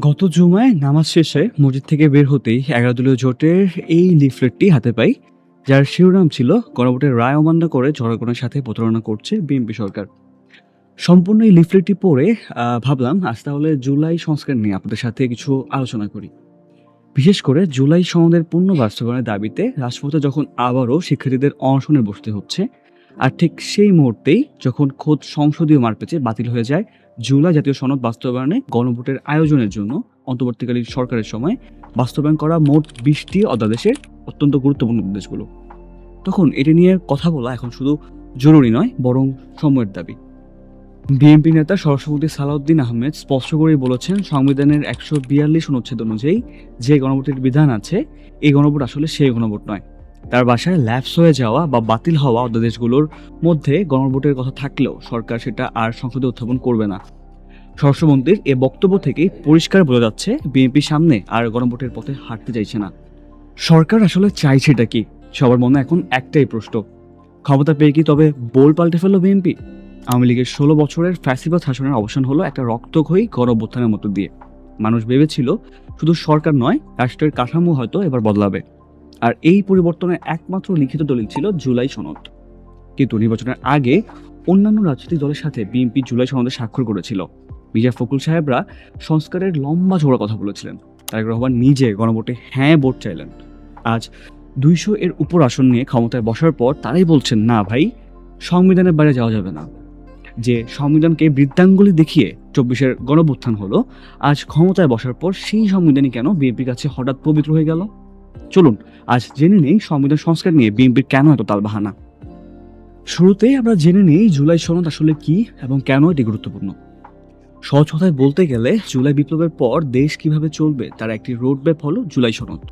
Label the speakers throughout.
Speaker 1: গত জুমায় নামাজ শেষে মসজিদ থেকে বের হতেই ১১ দলীয় জোটের এই লিফলেটটি হাতে পাই, যার শিরোনাম ছিল গণভোটের রায় অমান্য করে জনগণের সাথে প্রতারণা করছে বিএনপি সরকার। সম্পূর্ণ এই লিফলেটটি পড়ে ভাবলাম আজ তাহলে জুলাই সংস্কার নিয়ে আপনাদের সাথে কিছু আলোচনা করি। বিশেষ করে জুলাই সনদের পূর্ণ বাস্তবায়নের দাবিতে রাজপথে যখন আবারও শিক্ষার্থীদের অনশনে বসতে হচ্ছে, আর ঠিক সেই মুহূর্তেই যখন খোদ সংসদীয় মারপ্যাচে বাতিল হয়ে যায় জুলাই জাতীয় সনদ বাস্তবায়নে গণভোটের আয়োজনের জন্য অন্তর্বর্তীকালীন সরকারের সময় বাস্তবায়ন করা মোট ২০টি অধ্যাদেশের অত্যন্ত গুরুত্বপূর্ণ উদ্দেশ্যগুলো, তখন এটি নিয়ে কথা বলা এখন শুধু জরুরি নয়, বরং সময়ের দাবি। বিএনপি নেতা সহসভাপতি সালাউদ্দিন আহমেদ স্পষ্ট করেই বলেছেন, সংবিধানের ১৪২ অনুচ্ছেদ অনুযায়ী যে গণভোটের বিধান আছে, এই গণভোট আসলে সেই গণভোট নয়। তার বাসায় ল্যাপস হয়ে যাওয়া বা বাতিল হওয়া অধ্যাদেশগুলোর মধ্যে গণভোটের কথা থাকলেও সরকার সেটা আর সংসদে উত্থাপন করবে না। স্বরাষ্ট্রমন্ত্রীর এ বক্তব্য থেকেই পরিষ্কার বোঝা যাচ্ছে বিএনপি সামনে আর গণভোটের পথে হাঁটতে চাইছে না। সরকার আসলে চাইছেটা কি? সবার মনে এখন একটাই প্রশ্ন, ক্ষমতা পেয়ে কি তবে বোল পাল্টে ফেললো বিএনপি? আওয়ামী লীগের ১৬ বছরের ফ্যাসিবাদ শাসনের অবসান হলো একটা রক্তক্ষয়ী গণঅভ্যুত্থানের মতো দিয়ে। মানুষ ভেবেছিল শুধু সরকার নয়, রাষ্ট্রের কাঠামো হয়তো এবার বদলাবে। আর এই পরিবর্তনের একমাত্র লিখিত দলিল ছিল জুলাই সনদ। কিন্তু নির্বাচনের আগে অন্যান্য রাজনৈতিক দলের সাথে বিএনপি জুলাই সনদে স্বাক্ষর করেছিল। মির্জা ফখরুল সাহেবরা সংস্কারের লম্বা চওড়া কথা বলেছিলেন। তারেক রহমান নিজে গণভোটে হ্যাঁ ভোট চাইলেন। আজ ২০০ এর উপর আসন নিয়ে ক্ষমতায় বসার পর তারাই বলছেন, না ভাই, সংবিধানের বাইরে যাওয়া যাবে না। যে সংবিধানকে বৃদ্ধাঙ্গুলি দেখিয়ে ২৪-এর গণঅভ্যুত্থান হলো, আজ ক্ষমতায় বসার পর সেই সংবিধানই কেন বিএনপির কাছে হঠাৎ পবিত্র হয়ে গেল? চলুন আজ জেনে নেই সংবিধান সংস্কার নিয়ে বিএনপির কেন এত তালবাহানা। শুরুতেই আমরা জেনে নেই জুলাই সনদ আসলে কি এবং কেন এটি গুরুত্বপূর্ণ। সহজ কথায় বলতে গেলে জুলাই বিপ্লবের পর দেশ কিভাবে চলবে তার একটি রোডম্যাপ হলো জুলাই সনদ।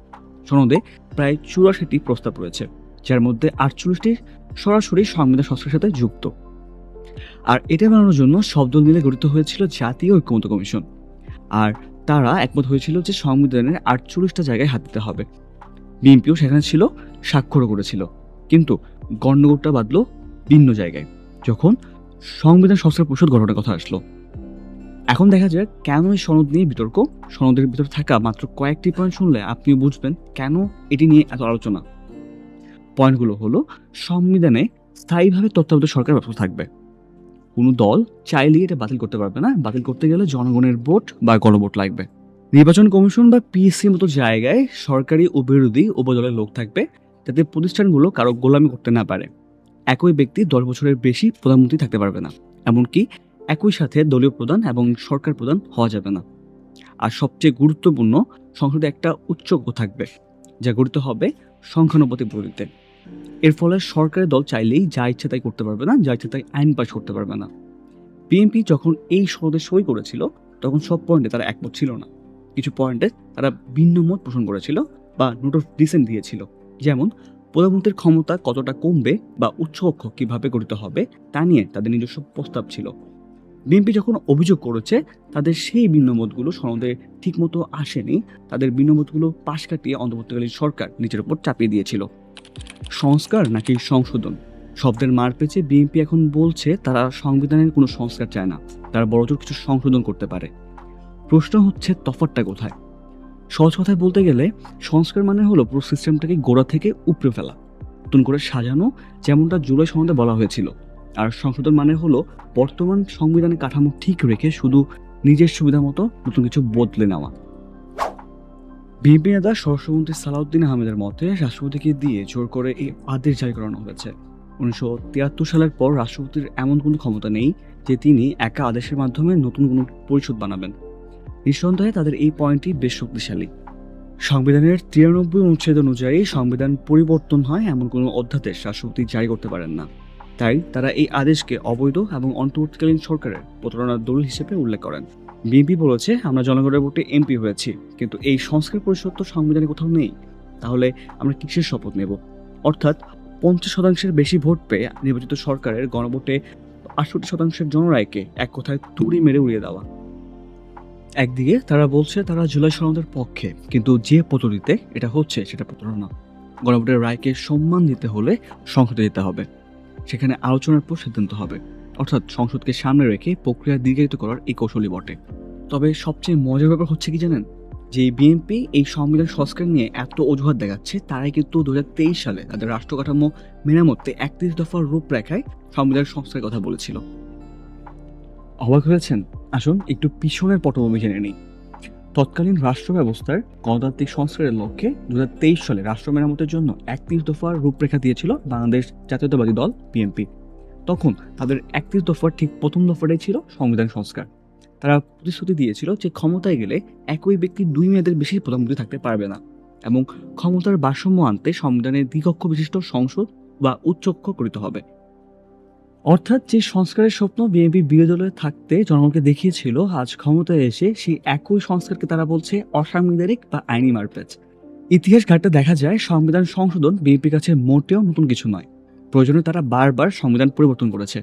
Speaker 1: সনদে প্রায় ৮৪টি প্রস্তাব রয়েছে, যার মধ্যে ৪৮টি সরাসরি সংবিধান সংস্কারের সাথে যুক্ত। আর এটা বানানোর জন্য সব দল মিলে গঠিত হয়েছিল জাতীয় ঐক্যমত্য কমিশন। আর তারা একমত হয়েছিল যে সংবিধানের ৪৮টা জায়গায় হাত দিতে হবে। বিএনপিও সেখানে ছিল, স্বাক্ষরও করেছিল। কিন্তু গণ্ডগোলটা বাঁধলো ভিন্ন জায়গায়, যখন সংবিধান সংস্কার পরিষদ গঠনের কথা আসলো। এখন দেখা যায় কেন এই সনদ নিয়ে বিতর্ক। সনদের ভিতর থাকা মাত্র কয়েকটি পয়েন্ট শুনলে আপনিও বুঝবেন কেন এটি নিয়ে এত আলোচনা। পয়েন্টগুলো হলো, সংবিধানে স্থায়ীভাবে তত্ত্বাবধায়ক সরকার ব্যবস্থা থাকবে। কোনো দল চাইলেই এটা বাতিল করতে পারবে না। বাতিল করতে গেলে জনগণের ভোট বা গণভোট লাগবে। নির্বাচন কমিশন বা পিএসসির মতো জায়গায় সরকারি ও বিরোধী উভয় দলের লোক থাকবে, যাতে প্রতিষ্ঠানগুলো কারো গোলামি করতে না পারে। একই ব্যক্তি ১০ বছরের বেশি প্রধানমন্ত্রী থাকতে পারবে না। এমনকি একই সাথে দলীয় প্রধান এবং সরকার প্রধান হওয়া যাবে না। আর সবচেয়ে গুরুত্বপূর্ণ, সংসদে একটা উচ্চকক্ষ থাকবে, যা গঠিত হবে সংখ্যানুপাতিক ভিত্তিতে। এর ফলে সরকারের দল চাইলেই যা ইচ্ছে তাই করতে পারবে না, যা ইচ্ছে তাই আইন পাস করতে পারবে না। বিএনপি যখন এই সনদে সই করেছিল, তখন সব পয়েন্টে তারা একমত ছিল না। কিছু পয়েন্টে তারা ভিন্ন মত পোষণ করেছিল বা নোট অফ ডিসেন্ট দিয়েছিল। যেমন প্রধানমন্ত্রীর ক্ষমতা কতটা কমবে বা উচ্চকক্ষ কিভাবে গঠিত হবে তা নিয়ে তাদের নিজস্ব প্রস্তাব ছিল। বিএনপি যখন অভিযোগ করেছে তাদের সেই ভিন্নমতগুলো সনদে ঠিকমতো আসেনি, তাদের ভিন্নমতগুলো পাশ কাটিয়ে অন্তর্বর্তীকালীন সরকার নিজের উপর চাপিয়ে দিয়েছিল। সংস্কার নাকি সংশোধন, শব্দের মার পেঁচে বিএনপি এখন বলছে তারা সংবিধানের কোনো সংস্কার চায় না, তারা বড়জোর কিছু সংশোধন করতে পারে। প্রশ্ন হচ্ছে তফাৎটা কোথায়? সহজ কথায় বলতে গেলে সংস্কার মানে হলো পুরো সিস্টেমটাকে গোড়া থেকে উপড়ে ফেলা, নতুন করে সাজানো, যেমনটা জুলাই সনদে বলা হয়েছিল। আর সংশোধন মানে হলো বর্তমান সংবিধানের কাঠামো ঠিক রেখে শুধু নিজের সুবিধা মতো নতুন কিছু বদলে নেওয়া। বিএনপি নেতা স্বরাষ্ট্রমন্ত্রী সালাউদ্দিন আহমেদের মতে রাষ্ট্রপতিকে দিয়ে জোর করে এই আদেশ জারি করানো হয়েছে। ১৯৭৩ সালের পর রাষ্ট্রপতির এমন কোনো ক্ষমতা নেই যে তিনি একা আদেশের মাধ্যমে নতুন কোনো পরিষদ বানাবেন। নিঃসন্দেহে তাদের এই পয়েন্টটি বেশ শক্তিশালী। সংবিধানের ৯৩ অনুচ্ছেদ অনুযায়ী সংবিধান পরিবর্তন হয় এমন কোনো অধ্যাদেশ রাষ্ট্রপতি জারি করতে পারেন না। তাই তারা এই আদেশকে অবৈধ এবং অন্তর্বর্তীকালীন সরকারের প্রতারণার দলিল হিসেবে উল্লেখ করেন। বিএনপি বলেছে, আমরা জনগণের ভোটে এমপি হয়েছি, কিন্তু এই সংস্কার পরিষদ তো সংবিধানে কোথাও নেই। তাহলে আমরা কিসের শপথ নেব? অর্থাৎ ৫০% বেশি ভোট পেয়ে নির্বাচিত সরকারের গণভোটে ৬৮% জনরায়কে এক কথায় তুড়ি মেরে উড়িয়ে দেওয়া। একদিকে তারা বলছে তারা জুলাই সনদের পক্ষে, কিন্তু যে পদ্ধতিতে এটা হচ্ছে সেটা প্রতারণা। গণভোটের রায়কে সম্মান দিতে হলে সংসদে যেতে হবে, সেখানে আলোচনার পর সিদ্ধান্ত হবে। অর্থাৎ সংসদকে সামনে রেখে প্রক্রিয়া দীর্ঘায়িত করার এই কৌশলী বটে। তবে সবচেয়ে মজার ব্যাপার হচ্ছে কি জানেন, যে বিএনপি এই সংবিধান সংস্কার নিয়ে এত অজুহাত দেখাচ্ছে, তারাই কিন্তু ২০২৩ সালে তাদের রাষ্ট্র কাঠামো মেরামতে ৩১ দফার রূপরেখায় সংবিধান সংস্কারের কথা বলেছিল। অবাক হয়েছেন? আসুন একটু পিছনের পটভূমি জেনে নিই। তৎকালীন রাষ্ট্র ব্যবস্থার গণতান্ত্রিক সংস্কারের লক্ষ্যে ২০২৩ সালে রাষ্ট্র মেরামতের জন্য ৩১ দফার রূপরেখা দিয়েছিল বাংলাদেশ জাতীয়তাবাদী দল বিএনপি। তখন তাদের ৩১ দফার ঠিক প্রথম দফাটাই ছিল সংবিধান সংস্কার। তারা প্রতিশ্রুতি দিয়েছিল যে ক্ষমতায় গেলে একই ব্যক্তি ২ মেয়াদের বেশি প্রধানমন্ত্রী থাকতে পারবে না, এবং ক্ষমতার ভারসাম্য আনতে সংবিধানের দ্বিকক্ষ বিশিষ্ট সংসদ বা উচ্চকক্ষ গঠিত হবে। অর্থাৎ যে সংস্কারের স্বপ্ন বিএনপি বিরোধী দলে থাকতে জনগণকে দেখিয়েছিল, আজ ক্ষমতায় এসে সেই একই সংস্কারকে তারা বলছে অসাংবিধানিক বা আইনি মারপ্যাচ। ইতিহাস ঘাটতে দেখা যায় সংবিধান সংশোধন বিএনপির কাছে মোটেও নতুন কিছু নয়। প্রয়োজনে তারা বারবার সংবিধান পরিবর্তন করেছে।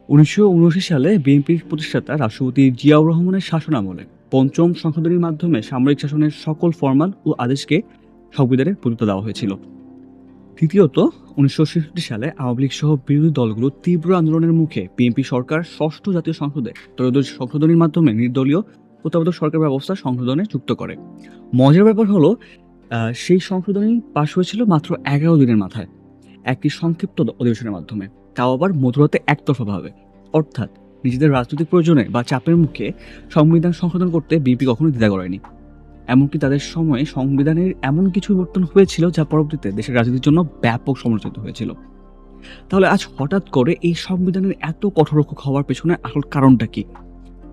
Speaker 1: ১৯৭৯ সালে বিএনপির প্রতিষ্ঠাতা রাষ্ট্রপতি জিয়াউর রহমানের শাসনামলে পঞ্চম সংশোধনীর মাধ্যমে সামরিক শাসনের সকল ফরমান ও আদেশকে সংবিধানে প্রদত্ত দেওয়া হয়েছিল। তৃতীয়ত, ১৯৬৬ সালে আওয়ামী লীগ সহ বিরোধী দলগুলোর তীব্র আন্দোলনের মুখে বিএনপি সরকার ষষ্ঠ জাতীয় সংসদে ত্রয়োদশ সংশোধনীর মাধ্যমে নির্দলীয় তত্ত্বাবধায়ক সরকার ব্যবস্থা সংশোধনে যুক্ত করে। মজার ব্যাপার হলো, সেই সংশোধনী পাশ হয়েছিল মাত্র ১১ দিনের মাথায়, একটি সংক্ষিপ্ত অধিবেশনের মাধ্যমে, তাও আবার মধ্যরাতে একতরফাভাবে। অর্থাৎ নিজেদের রাজনৈতিক প্রয়োজনে বা চাপের মুখে সংবিধান সংশোধন করতে বিএনপি কখনো দ্বিধা করেনি। এমনকি তাদের সময়ে সংবিধানের এমন কিছু পরিবর্তন হয়েছিল যা পরবর্তীতে দেশের রাজনীতির জন্য ব্যাপক সমালোচিত হয়েছিল। তাহলে আজ হঠাৎ করে এই সংবিধানের এত কঠোররক্ষক হওয়ার পেছনে আসল কারণটা কি?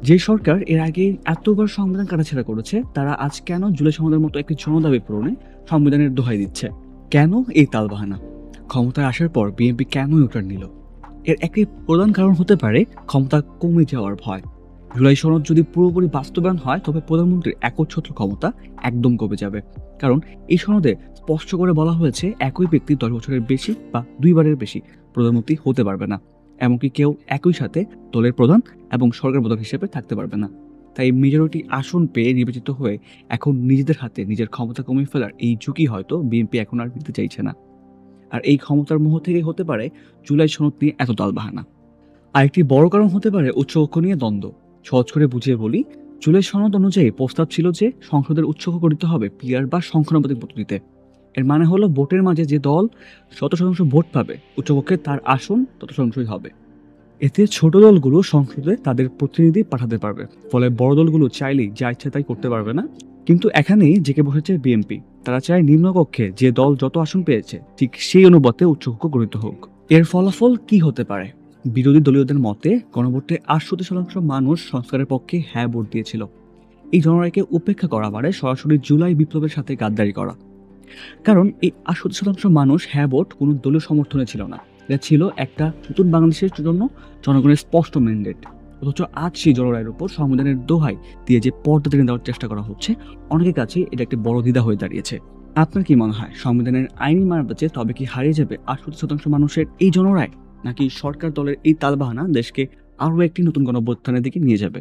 Speaker 1: যে সরকার এর আগে এতবার সংবিধান কাটাছেঁড়া করেছে, তারা আজ কেন জুলাই সনদের মতো একটি জনদাবি পূরণে সংবিধানের দোহাই দিচ্ছে? কেন এই তালবাহানা? ক্ষমতায় আসার পর বিএনপি কেন ইউটার্ন নিল? এর একটি প্রধান কারণ হতে পারে ক্ষমতা কমে যাওয়ার ভয়। জুলাই সনদ যদি পুরোপুরি বাস্তবায়ন হয়, তবে প্রধানমন্ত্রীর একচ্ছত্র ক্ষমতা একদম কমে যাবে। কারণ এই সনদে স্পষ্ট করে বলা হয়েছে, একই ব্যক্তি ১০ বছরের বেশি বা ২ বারের বেশি প্রধানমন্ত্রী হতে পারবে না। এমনকি কেউ একই সাথে দলের প্রধান এবং সরকার প্রধান হিসেবে থাকতে পারবে না। তাই মেজরিটি আসন পেয়ে নির্বাচিত হয়ে এখন নিজেদের হাতে নিজের ক্ষমতা কমিয়ে ফেলার এই ঝুঁকি হয়তো বিএনপি এখন আর নিতে চাইছে না। আর এই ক্ষমতার মোহ থেকেই হতে পারে জুলাই সনদ নিয়ে এত তালবাহানা। আরেকটি বড় কারণ হতে পারে উচ্চকক্ষ নিয়ে দ্বন্দ্ব। সহজ করে বুঝিয়ে বলি, জুলাই সনদ অনুযায়ী প্রস্তাব ছিল যে সংসদের উচ্চকক্ষ গঠিত হবে পিআর বা সংখ্যানুপাতিক পদ্ধতিতে। এর মানে হলো, ভোটের মাঝে যে দল শত শতাংশ ভোট পাবে, উচ্চকক্ষে তার আসন তত শতাংশই হবে। এতে ছোট দলগুলো সংসদে তাদের প্রতিনিধি পাঠাতে পারবে, ফলে বড় দলগুলো চাইলেই যা ইচ্ছে তাই করতে পারবে না। কিন্তু এখানেই জেকে বসেছে বিএনপি। তারা চায় নিম্নকক্ষে যে দল যত আসন পেয়েছে ঠিক সেই অনুপাতে উচ্চকক্ষ গঠিত হোক। এর ফলাফল কি হতে পারে? বিরোধী দলীয়দের মতে গণভোটে ৬৮% মানুষ সংস্কারের পক্ষে হ্যাঁ ভোট দিয়েছিল। এই জনরায়কে উপেক্ষা করা মানে সরাসরি জুলাই বিপ্লবের সাথে গাদ্দারি করা। কারণ এই ৬৮% মানুষ হ্যাঁ ভোট কোনো দলীয় সমর্থনে ছিল না, এটা ছিল একটা নতুন বাংলাদেশের জন্য জনগণের স্পষ্ট ম্যান্ডেট। অথচ আজ সেই জনরায়ের উপর সংবিধানের দোহাই দিয়ে যে পর্দা টেনে দেওয়ার চেষ্টা করা হচ্ছে, অনেকের কাছে এটা একটি বড় দ্বিধা হয়ে দাঁড়িয়েছে। আপনার কি মনে হয়, সংবিধানের আইনি মারপ্যাচে তবে কি হারিয়ে যাবে ৬৮% মানুষের এই জনরায়, নাকি সরকার দলের এই তালবাহানা দেশকে আরও একটি নতুন গণঅভ্যুত্থানের দিকে নিয়ে যাবে?